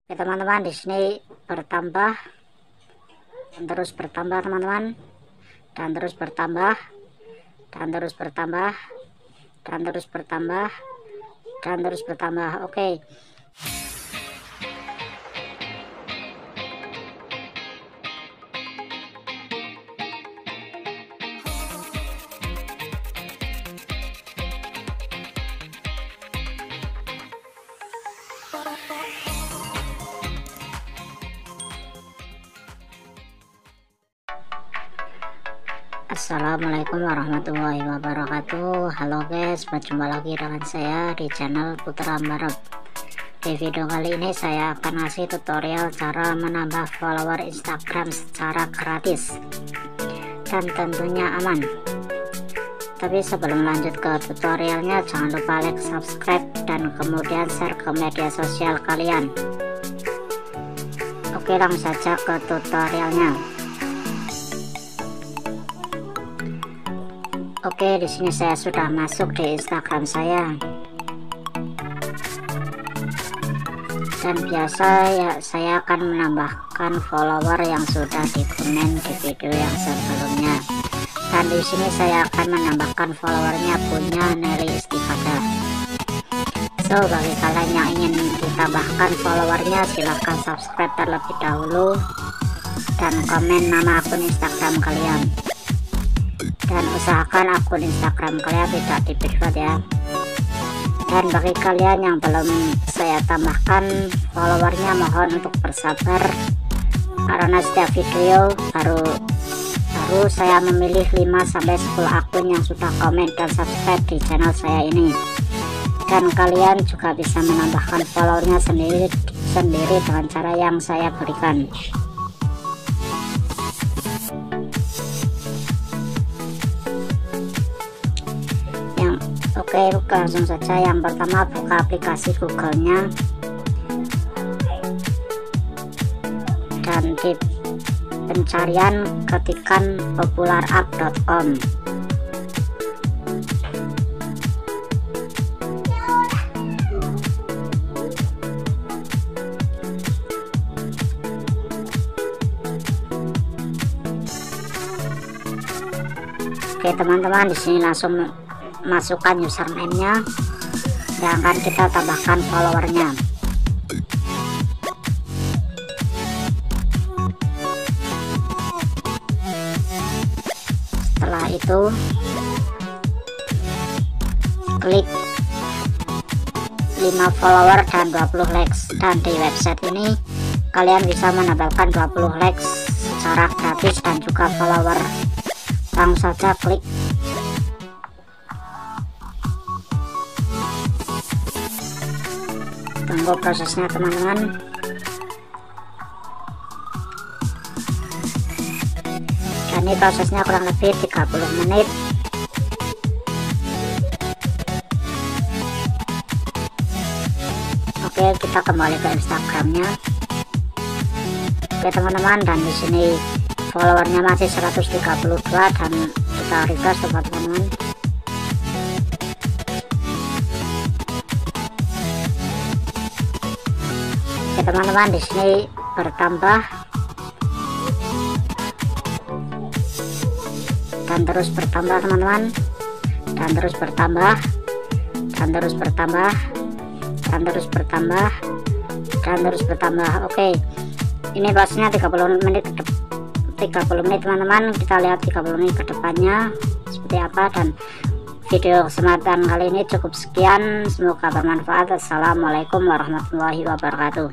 Oke teman-teman, di sini bertambah dan terus bertambah teman-teman, dan terus bertambah dan terus bertambah dan terus bertambah dan terus bertambah. Oke. Assalamualaikum warahmatullahi wabarakatuh. Halo guys, berjumpa lagi dengan saya di channel Putra Barep. Di video kali ini saya akan ngasih tutorial cara menambah follower Instagram secara gratis dan tentunya aman. Tapi sebelum lanjut ke tutorialnya, jangan lupa like, subscribe, dan kemudian share ke media sosial kalian. Oke, langsung saja ke tutorialnya. Oke, di sini saya sudah masuk di Instagram saya. Dan biasa ya, saya akan menambahkan follower yang sudah dikomen di video yang sebelumnya. Dan di sini saya akan menambahkan followernya punya Nelly Istifadah. So, bagi kalian yang ingin ditambahkan followernya, silahkan subscribe terlebih dahulu dan komen nama akun Instagram kalian. Dan usahakan akun Instagram kalian tidak di private ya. Dan bagi kalian yang belum saya tambahkan followernya, mohon untuk bersabar karena setiap video baru saya memilih 5-10 akun yang sudah komen dan subscribe di channel saya ini. Dan kalian juga bisa menambahkan followernya sendiri dengan cara yang saya berikan. Oke, langsung saja. Yang pertama, buka aplikasi Google-nya dan di pencarian ketikkan popularup.com. Oke teman-teman, di sini langsung masukkan username-nya dan akan kita tambahkan followernya. Setelah itu klik 5 follower dan 20 likes, dan di website ini kalian bisa menambahkan 20 likes secara gratis dan juga follower. Langsung saja klik. Tunggu prosesnya teman-teman. Dan ini prosesnya kurang lebih 30 menit. Oke, kita kembali ke Instagramnya. Oke teman-teman, dan di sini followernya masih 132 dan kita refresh teman-teman. Oke teman-teman, di sini bertambah dan terus bertambah teman-teman, dan terus bertambah dan terus bertambah dan terus bertambah dan terus bertambah. Oke, ini pastinya 30 menit teman-teman. Kita lihat 30 menit ke depannya seperti apa. Dan video kesempatan kali ini cukup sekian, semoga bermanfaat. Assalamualaikum warahmatullahi wabarakatuh.